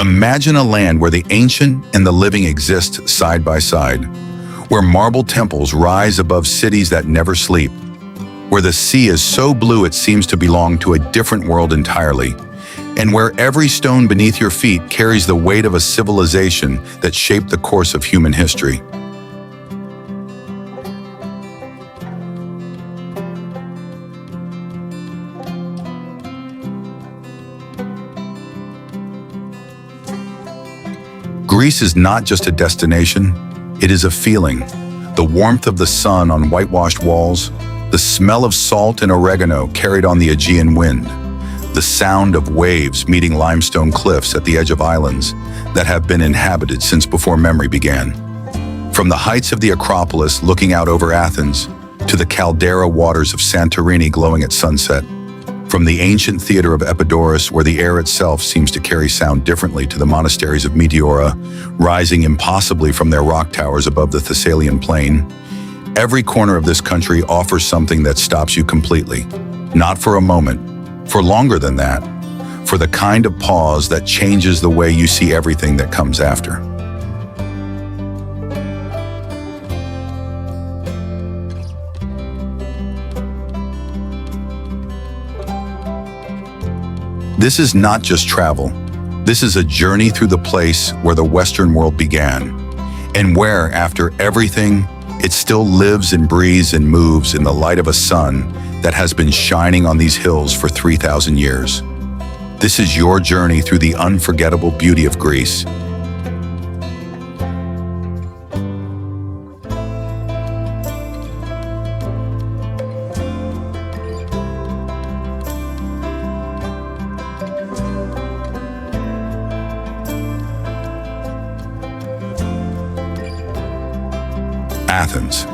Imagine a land where the ancient and the living exist side by side, where marble temples rise above cities that never sleep, where the sea is so blue it seems to belong to a different world entirely, and where every stone beneath your feet carries the weight of a civilization that shaped the course of human history. Greece is not just a destination, it is a feeling. The warmth of the sun on whitewashed walls, the smell of salt and oregano carried on the Aegean wind, the sound of waves meeting limestone cliffs at the edge of islands that have been inhabited since before memory began. From the heights of the Acropolis looking out over Athens to the caldera waters of Santorini glowing at sunset, from the ancient theater of Epidaurus where the air itself seems to carry sound differently to the monasteries of Meteora, rising impossibly from their rock towers above the Thessalian plain, every corner of this country offers something that stops you completely. Not for a moment, for longer than that, for the kind of pause that changes the way you see everything that comes after. This is not just travel. This is a journey through the place where the Western world began, and where, after everything, it still lives and breathes and moves in the light of a sun that has been shining on these hills for 3,000 years. This is your journey through the unforgettable beauty of Greece. Athens.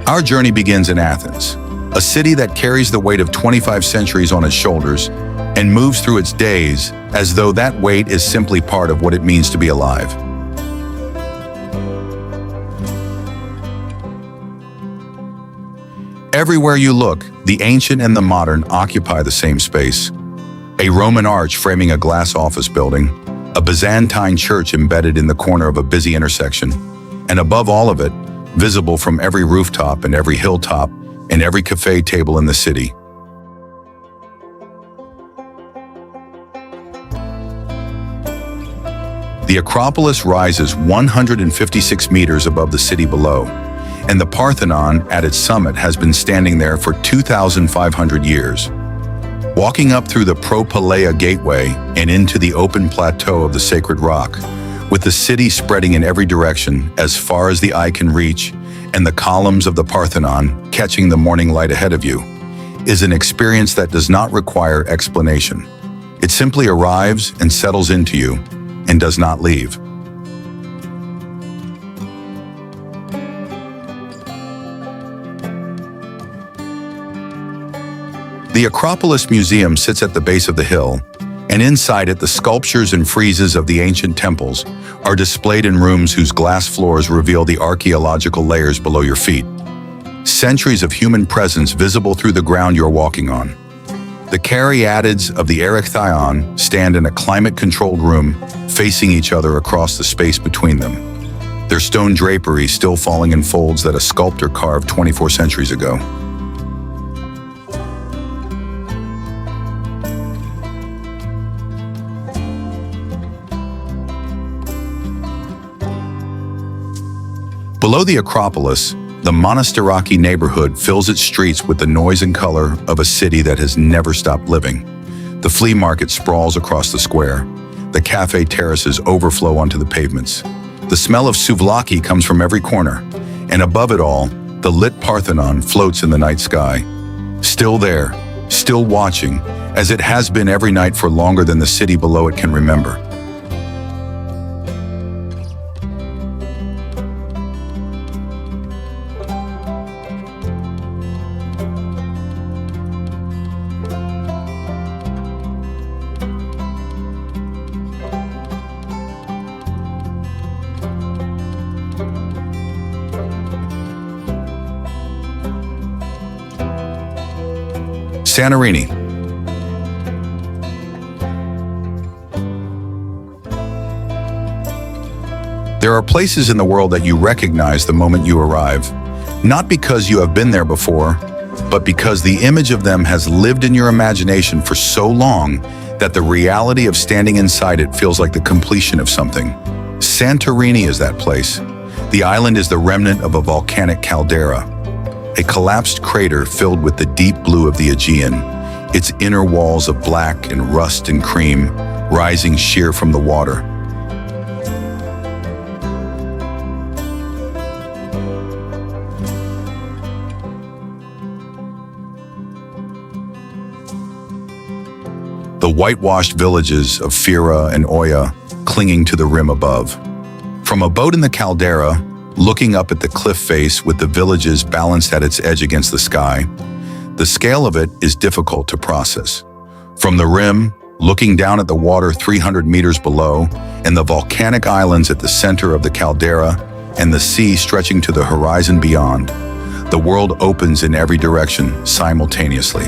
Our journey begins in Athens, a city that carries the weight of 25 centuries on its shoulders and moves through its days as though that weight is simply part of what it means to be alive. Everywhere you look, the ancient and the modern occupy the same space. A Roman arch framing a glass office building, a Byzantine church embedded in the corner of a busy intersection, and above all of it, visible from every rooftop and every hilltop and every cafe table in the city. The Acropolis rises 156 meters above the city below, and the Parthenon at its summit has been standing there for 2,500 years. Walking up through the Propylaea gateway and into the open plateau of the Sacred Rock, with the city spreading in every direction as far as the eye can reach, and the columns of the Parthenon catching the morning light ahead of you, is an experience that does not require explanation. It simply arrives and settles into you and does not leave. The Acropolis Museum sits at the base of the hill, and inside it the sculptures and friezes of the ancient temples are displayed in rooms whose glass floors reveal the archaeological layers below your feet. Centuries of human presence visible through the ground you're walking on. The caryatids of the Erechtheion stand in a climate-controlled room facing each other across the space between them, their stone drapery still falling in folds that a sculptor carved 24 centuries ago. Below the Acropolis, the Monastiraki neighborhood fills its streets with the noise and color of a city that has never stopped living. The flea market sprawls across the square. The cafe terraces overflow onto the pavements. The smell of souvlaki comes from every corner, and above it all, the lit Parthenon floats in the night sky. Still there, still watching, as it has been every night for longer than the city below it can remember. Santorini. There are places in the world that you recognize the moment you arrive, not because you have been there before, but because the image of them has lived in your imagination for so long that the reality of standing inside it feels like the completion of something. Santorini is that place. The island is the remnant of a volcanic caldera, a collapsed crater filled with the deep blue of the Aegean, its inner walls of black and rust and cream, rising sheer from the water. The whitewashed villages of Feta and Oia clinging to the rim above. From a boat in the caldera, looking up at the cliff face with the villages balanced at its edge against the sky, the scale of it is difficult to process. From the rim, looking down at the water 300 meters below, and the volcanic islands at the center of the caldera, and the sea stretching to the horizon beyond, the world opens in every direction simultaneously.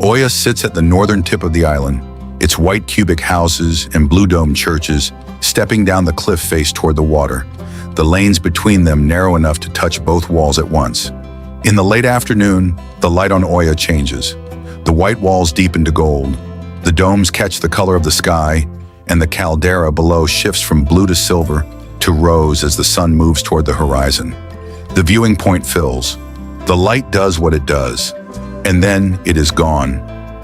Oia sits at the northern tip of the island, its white cubic houses and blue-domed churches stepping down the cliff face toward the water, the lanes between them narrow enough to touch both walls at once. In the late afternoon, the light on Oia changes. The white walls deepen to gold, the domes catch the color of the sky, and the caldera below shifts from blue to silver to rose as the sun moves toward the horizon. The viewing point fills. The light does what it does. And then it is gone,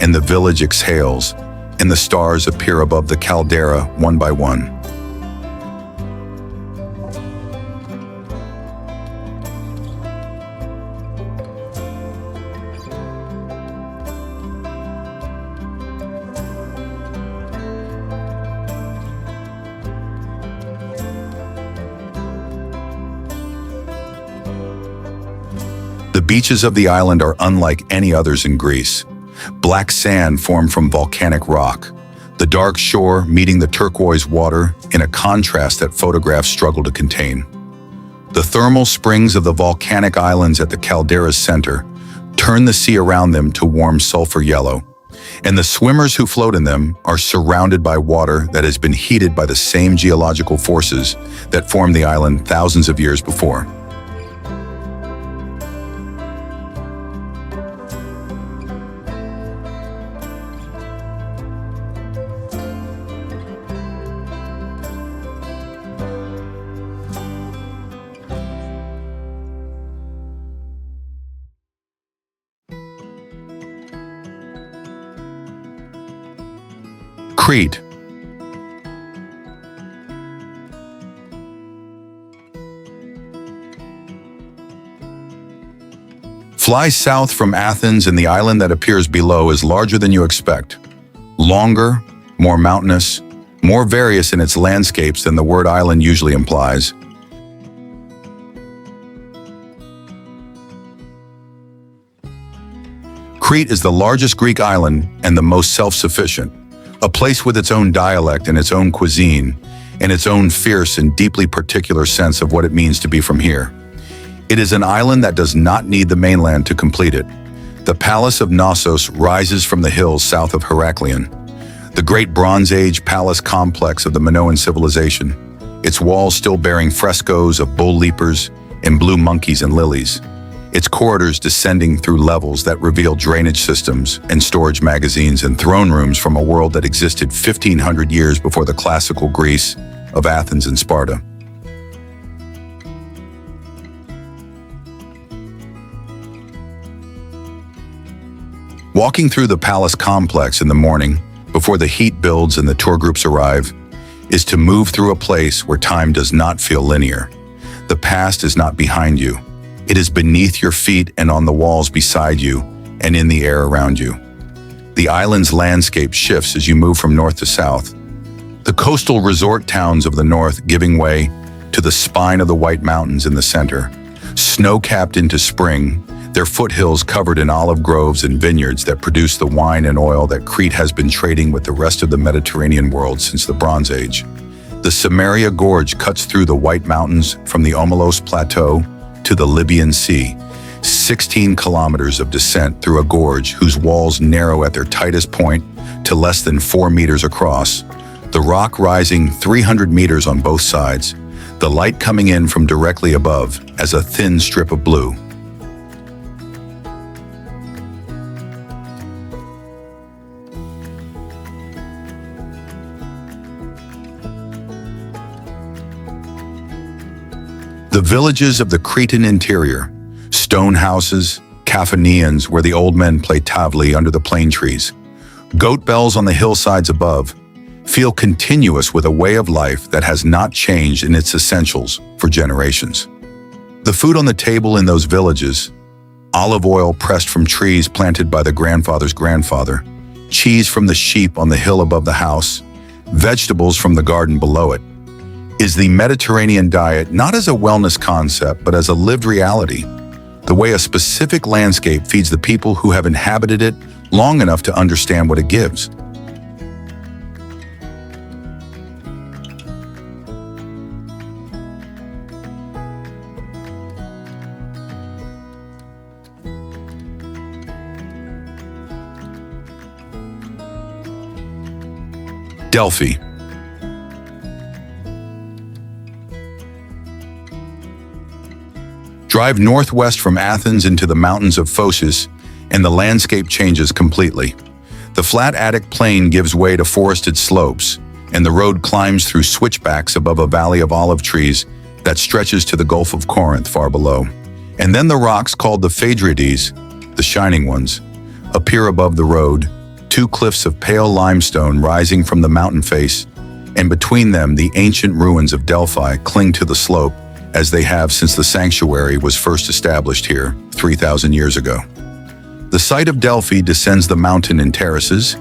and the village exhales, and the stars appear above the caldera one by one. The beaches of the island are unlike any others in Greece. Black sand formed from volcanic rock, the dark shore meeting the turquoise water in a contrast that photographs struggle to contain. The thermal springs of the volcanic islands at the caldera's center turn the sea around them to warm sulfur yellow, and the swimmers who float in them are surrounded by water that has been heated by the same geological forces that formed the island thousands of years before. Crete. Fly south from Athens, and the island that appears below is larger than you expect. Longer, more mountainous, more various in its landscapes than the word island usually implies. Crete is the largest Greek island and the most self-sufficient, a place with its own dialect and its own cuisine, and its own fierce and deeply particular sense of what it means to be from here. It is an island that does not need the mainland to complete it. The Palace of Knossos rises from the hills south of Heraklion, the great Bronze Age palace complex of the Minoan civilization, its walls still bearing frescoes of bull leapers and blue monkeys and lilies, its corridors descending through levels that reveal drainage systems and storage magazines and throne rooms from a world that existed 1,500 years before the classical Greece of Athens and Sparta. Walking through the palace complex in the morning, before the heat builds and the tour groups arrive, is to move through a place where time does not feel linear. The past is not behind you. It is beneath your feet and on the walls beside you and in the air around you. The island's landscape shifts as you move from north to south. The coastal resort towns of the north giving way to the spine of the White Mountains in the center. Snow-capped into spring, their foothills covered in olive groves and vineyards that produce the wine and oil that Crete has been trading with the rest of the Mediterranean world since the Bronze Age. The Samaria Gorge cuts through the White Mountains from the Omelos Plateau to the Libyan Sea, 16 kilometers of descent through a gorge whose walls narrow at their tightest point to less than 4 meters across, the rock rising 300 meters on both sides, the light coming in from directly above as a thin strip of blue. The villages of the Cretan interior, stone houses, cafeneans where the old men play tavli under the plane trees, goat bells on the hillsides above, feel continuous with a way of life that has not changed in its essentials for generations. The food on the table in those villages, olive oil pressed from trees planted by the grandfather's grandfather, cheese from the sheep on the hill above the house, vegetables from the garden below it, is the Mediterranean diet not as a wellness concept but as a lived reality, the way a specific landscape feeds the people who have inhabited it long enough to understand what it gives. Delphi. Drive northwest from Athens into the mountains of Phocis, and the landscape changes completely. The flat Attic plain gives way to forested slopes, and the road climbs through switchbacks above a valley of olive trees that stretches to the Gulf of Corinth far below. And then the rocks called the Phaedrides, the shining ones, appear above the road, two cliffs of pale limestone rising from the mountain face, and between them the ancient ruins of Delphi cling to the slope, as they have since the sanctuary was first established here 3,000 years ago. The site of Delphi descends the mountain in terraces,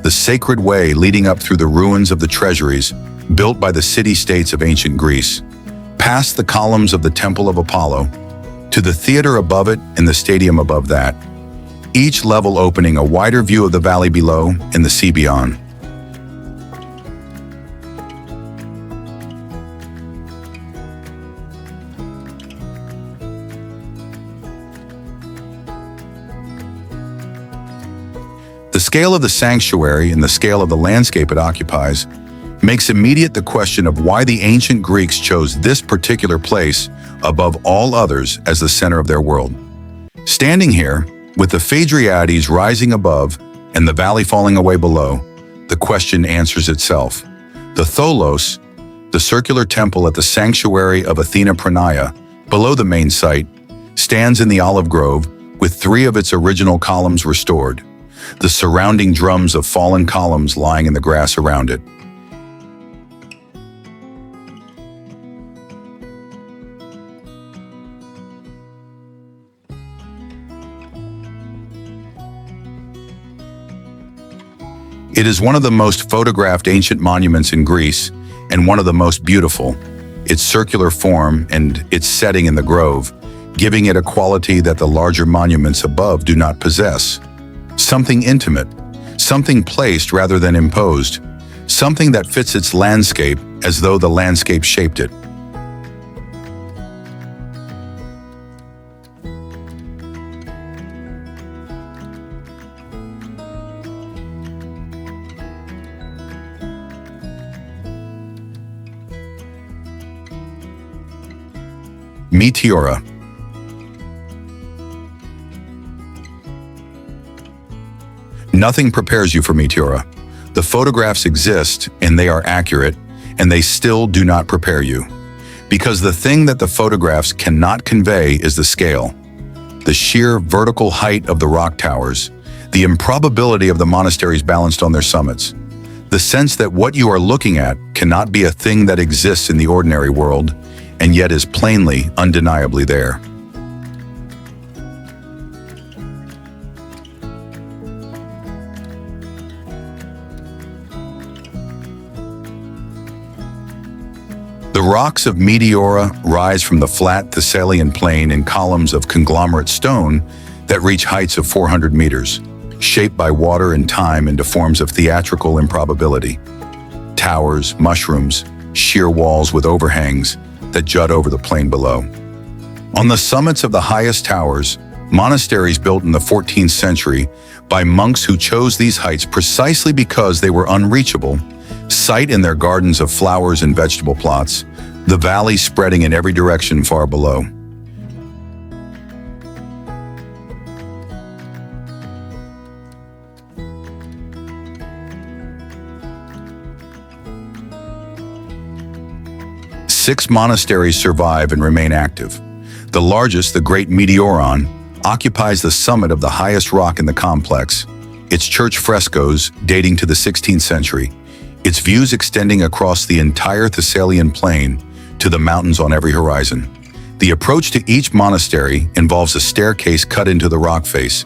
the sacred way leading up through the ruins of the treasuries built by the city-states of ancient Greece, past the columns of the Temple of Apollo, to the theater above it and the stadium above that, each level opening a wider view of the valley below and the sea beyond. The scale of the sanctuary and the scale of the landscape it occupies makes immediate the question of why the ancient Greeks chose this particular place above all others as the center of their world. Standing here, with the Phaedriades rising above and the valley falling away below, the question answers itself. The Tholos, the circular temple at the sanctuary of Athena Pranaya, below the main site, stands in the olive grove with 3 of its original columns restored, the surrounding drums of fallen columns lying in the grass around it. It is one of the most photographed ancient monuments in Greece and one of the most beautiful, its circular form and its setting in the grove, giving it a quality that the larger monuments above do not possess. Something intimate, something placed rather than imposed, something that fits its landscape as though the landscape shaped it. Meteora. Nothing prepares you for Meteora. The photographs exist, and they are accurate, and they still do not prepare you. Because the thing that the photographs cannot convey is the scale, the sheer vertical height of the rock towers, the improbability of the monasteries balanced on their summits, the sense that what you are looking at cannot be a thing that exists in the ordinary world, and yet is plainly, undeniably there. The rocks of Meteora rise from the flat Thessalian plain in columns of conglomerate stone that reach heights of 400 meters, shaped by water and time into forms of theatrical improbability. Towers, mushrooms, sheer walls with overhangs that jut over the plain below. On the summits of the highest towers, monasteries built in the 14th century by monks who chose these heights precisely because they were unreachable, sight in their gardens of flowers and vegetable plots, the valley spreading in every direction far below. Six monasteries survive and remain active. The largest, the Great Meteoron, occupies the summit of the highest rock in the complex, its church frescoes dating to the 16th century, its views extending across the entire Thessalian plain to the mountains on every horizon. The approach to each monastery involves a staircase cut into the rock face,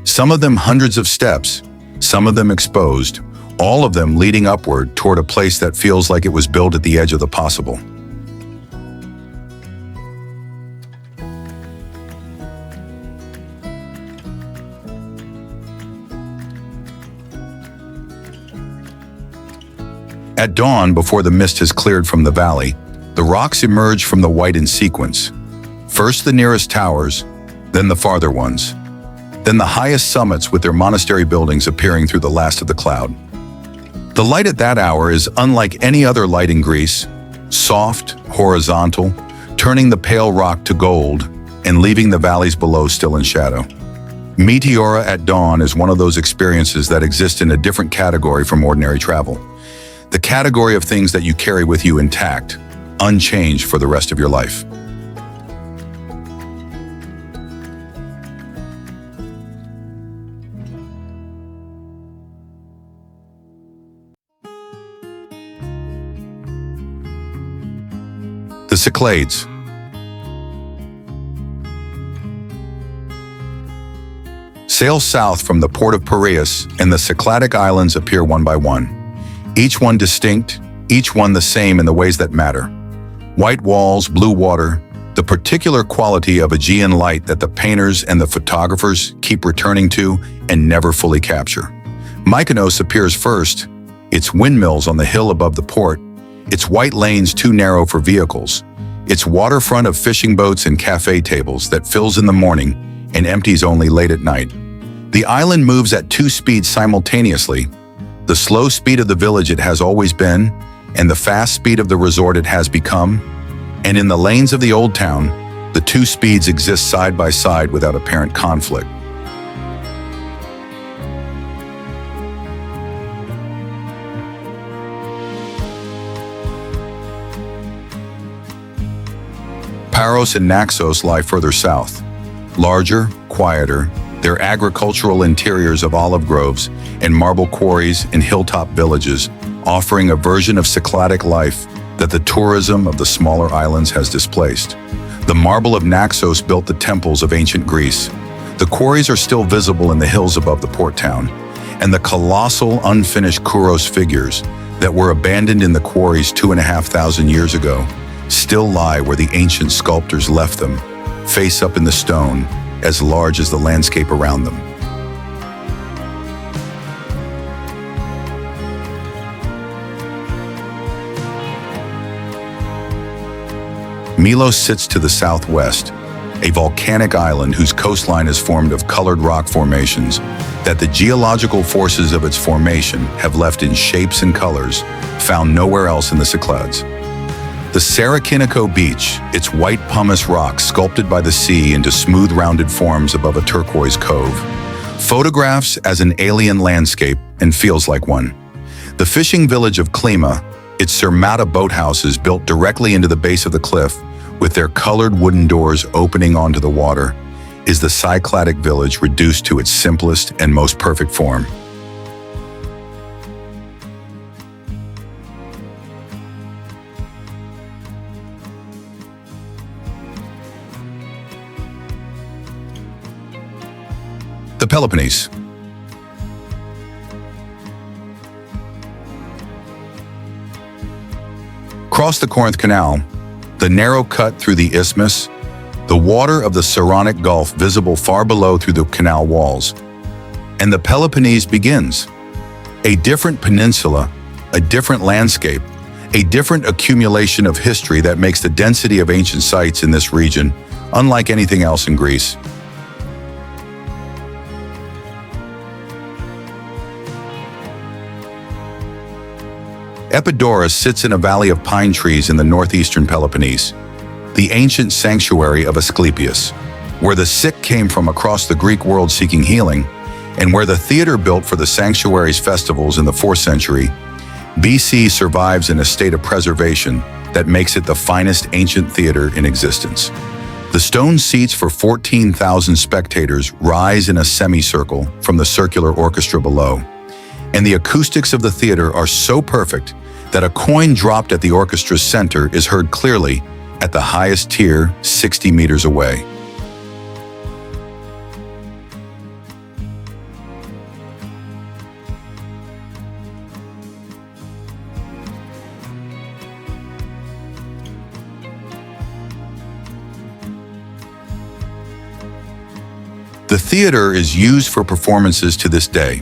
some of them hundreds of steps, some of them exposed, all of them leading upward toward a place that feels like it was built at the edge of the possible. At dawn, before the mist has cleared from the valley, the rocks emerge from the white in sequence. First the nearest towers, then the farther ones, then the highest summits with their monastery buildings appearing through the last of the cloud. The light at that hour is unlike any other light in Greece, soft, horizontal, turning the pale rock to gold and leaving the valleys below still in shadow. Meteora at dawn is one of those experiences that exist in a different category from ordinary travel. The category of things that you carry with you intact, unchanged for the rest of your life. The Cyclades. Sail south from the port of Piraeus, and the Cycladic islands appear one by one. Each one distinct, each one the same in the ways that matter. White walls, blue water, the particular quality of Aegean light that the painters and the photographers keep returning to and never fully capture. Mykonos appears first, its windmills on the hill above the port, its white lanes too narrow for vehicles, its waterfront of fishing boats and cafe tables that fills in the morning and empties only late at night. The island moves at two speeds simultaneously, the slow speed of the village it has always been, and the fast speed of the resort it has become, and in the lanes of the old town, the two speeds exist side by side without apparent conflict. Paros and Naxos lie further south. Larger, quieter, their agricultural interiors of olive groves and marble quarries in hilltop villages, offering a version of Cycladic life that the tourism of the smaller islands has displaced. The marble of Naxos built the temples of ancient Greece. The quarries are still visible in the hills above the port town, and the colossal unfinished Kouros figures that were abandoned in the quarries 2,500 years ago still lie where the ancient sculptors left them, face up in the stone, as large as the landscape around them. Milos sits to the southwest, a volcanic island whose coastline is formed of colored rock formations that the geological forces of its formation have left in shapes and colors found nowhere else in the Cyclades. The Sarakinico Beach, its white pumice rock sculpted by the sea into smooth rounded forms above a turquoise cove, photographs as an alien landscape and feels like one. The fishing village of Klima, its Cermata boathouses built directly into the base of the cliff, with their colored wooden doors opening onto the water, is the Cycladic village reduced to its simplest and most perfect form. The Peloponnese. Across the Corinth Canal, the narrow cut through the isthmus, the water of the Saronic Gulf visible far below through the canal walls, and the Peloponnese begins. A different peninsula, a different landscape, a different accumulation of history that makes the density of ancient sites in this region unlike anything else in Greece. Epidaurus sits in a valley of pine trees in the northeastern Peloponnese, the ancient sanctuary of Asclepius, where the sick came from across the Greek world seeking healing, and where the theater built for the sanctuary's festivals in the 4th century BC survives in a state of preservation that makes it the finest ancient theater in existence. The stone seats for 14,000 spectators rise in a semicircle from the circular orchestra below, and the acoustics of the theater are so perfect that a coin dropped at the orchestra's center is heard clearly at the highest tier 60 meters away. The theater is used for performances to this day.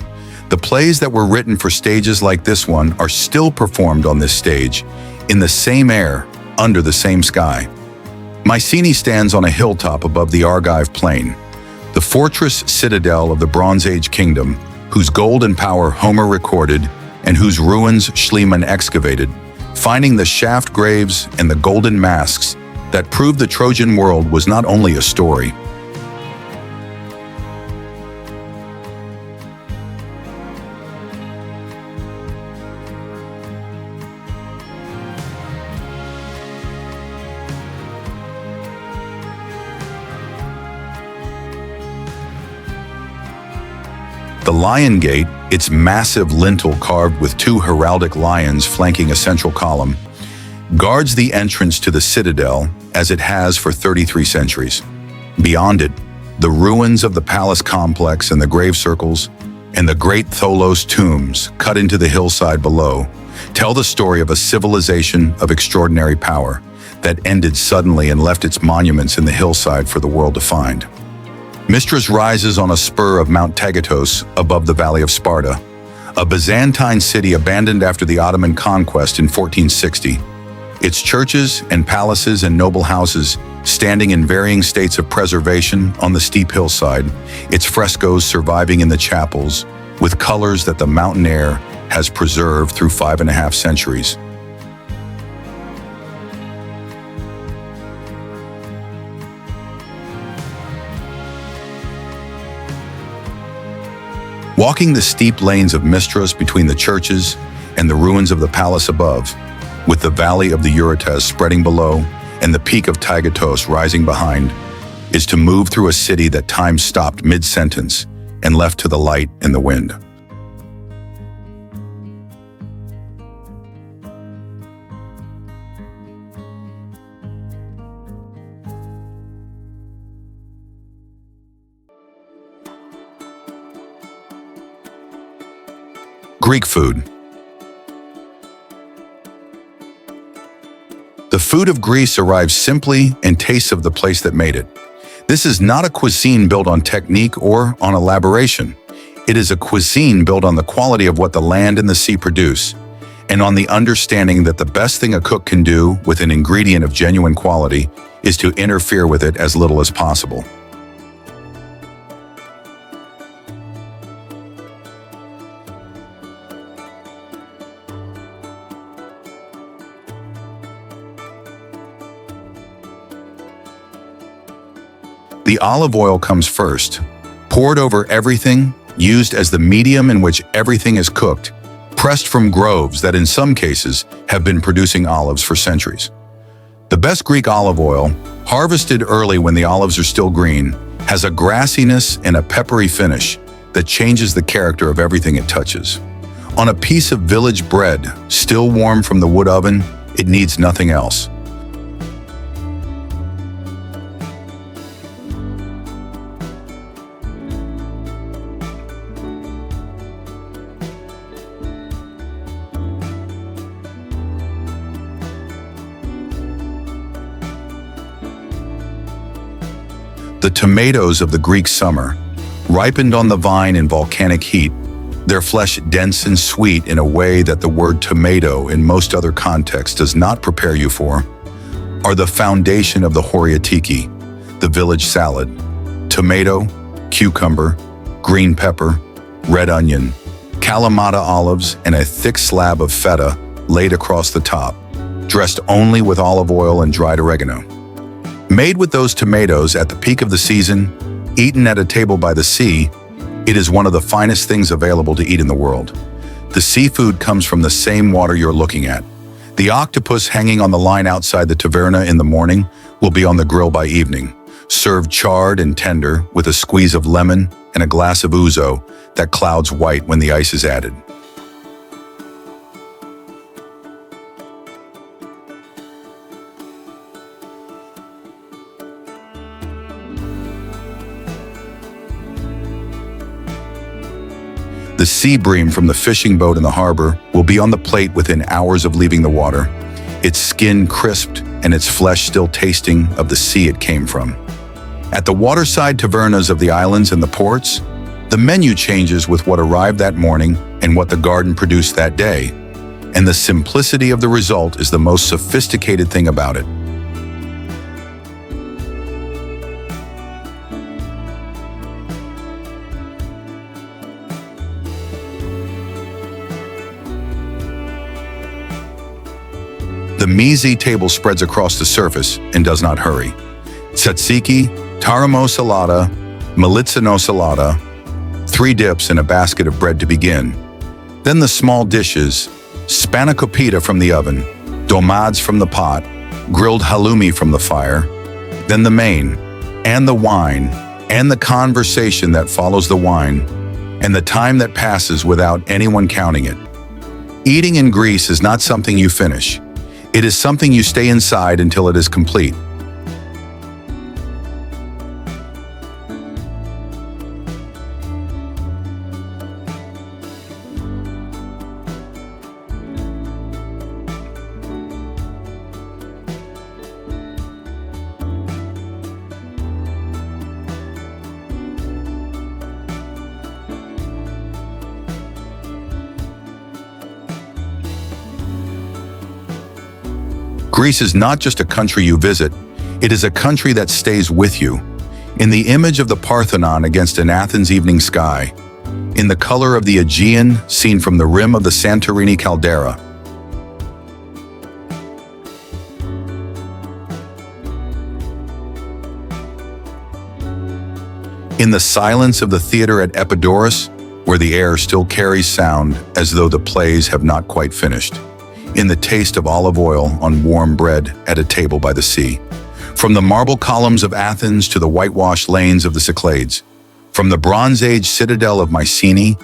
The plays that were written for stages like this one are still performed on this stage, in the same air, under the same sky. Mycenae stands on a hilltop above the Argive plain, the fortress citadel of the Bronze Age kingdom, whose golden power Homer recorded and whose ruins Schliemann excavated, finding the shaft graves and the golden masks that prove the Trojan world was not only a story. The Lion Gate, its massive lintel carved with 2 heraldic lions flanking a central column, guards the entrance to the citadel as it has for 33 centuries. Beyond it, the ruins of the palace complex and the grave circles and the great Tholos tombs cut into the hillside below tell the story of a civilization of extraordinary power that ended suddenly and left its monuments in the hillside for the world to find. Mystras rises on a spur of Mount Tagatos above the Valley of Sparta, a Byzantine city abandoned after the Ottoman conquest in 1460. Its churches and palaces and noble houses standing in varying states of preservation on the steep hillside, its frescoes surviving in the chapels with colors that the mountain air has preserved through 5.5 centuries. Walking the steep lanes of Mystras between the churches and the ruins of the palace above, with the valley of the Eurotas spreading below and the peak of Tagatos rising behind, is to move through a city that time stopped mid-sentence and left to the light and the wind. Greek food. The food of Greece arrives simply and tastes of the place that made it. This is not a cuisine built on technique or on elaboration. It is a cuisine built on the quality of what the land and the sea produce, and on the understanding that the best thing a cook can do with an ingredient of genuine quality is to interfere with it as little as possible. The olive oil comes first, poured over everything, used as the medium in which everything is cooked, pressed from groves that in some cases have been producing olives for centuries. The best Greek olive oil, harvested early when the olives are still green, has a grassiness and a peppery finish that changes the character of everything it touches. On a piece of village bread, still warm from the wood oven, it needs nothing else. The tomatoes of the Greek summer, ripened on the vine in volcanic heat, their flesh dense and sweet in a way that the word tomato in most other contexts does not prepare you for, are the foundation of the horiatiki, the village salad. Tomato, cucumber, green pepper, red onion, Kalamata olives, and a thick slab of feta laid across the top, dressed only with olive oil and dried oregano. Made with those tomatoes at the peak of the season, eaten at a table by the sea, it is one of the finest things available to eat in the world. The seafood comes from the same water you're looking at. The octopus hanging on the line outside the taverna in the morning will be on the grill by evening, served charred and tender with a squeeze of lemon and a glass of ouzo that clouds white when the ice is added. The sea bream from the fishing boat in the harbor will be on the plate within hours of leaving the water, its skin crisped and its flesh still tasting of the sea it came from. At the waterside tavernas of the islands and the ports, the menu changes with what arrived that morning and what the garden produced that day, and the simplicity of the result is the most sophisticated thing about it. The Mycenae table spreads across the surface and does not hurry. Tzatziki, taramo salata, militsano salata, 3 dips and a basket of bread to begin. Then the small dishes, spanakopita from the oven, domades from the pot, grilled halloumi from the fire, then the main, and the wine, and the conversation that follows the wine, and the time that passes without anyone counting it. Eating in Greece is not something you finish. It is something you stay inside until it is complete. Greece is not just a country you visit, it is a country that stays with you. In the image of the Parthenon against an Athens evening sky, in the color of the Aegean seen from the rim of the Santorini caldera, in the silence of the theater at Epidaurus, where the air still carries sound as though the plays have not quite finished, in the taste of olive oil on warm bread at a table by the sea, from the marble columns of Athens to the whitewashed lanes of the Cyclades, from the Bronze Age citadel of Mycenae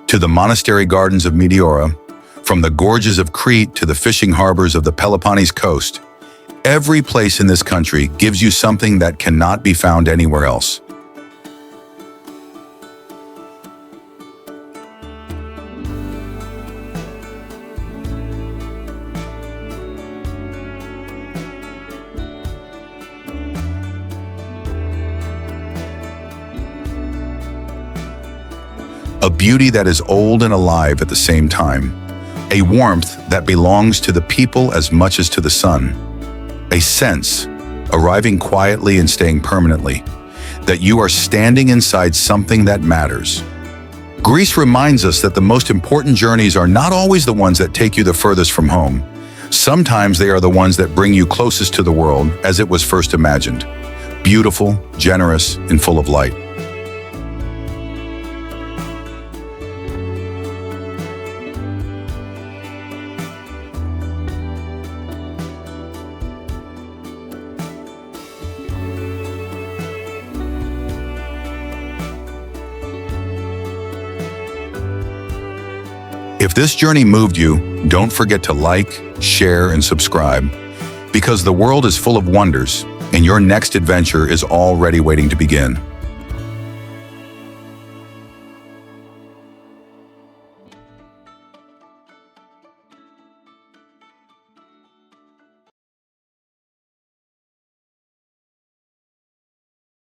to the monastery gardens of Meteora, from the gorges of Crete to the fishing harbors of the Peloponnese coast, every place in this country gives you something that cannot be found anywhere else. A beauty that is old and alive at the same time, a warmth that belongs to the people as much as to the sun, a sense, arriving quietly and staying permanently, that you are standing inside something that matters. Greece reminds us that the most important journeys are not always the ones that take you the furthest from home. Sometimes they are the ones that bring you closest to the world as it was first imagined, beautiful, generous, and full of light. If this journey moved you, don't forget to like, share, and subscribe, because the world is full of wonders, and your next adventure is already waiting to begin.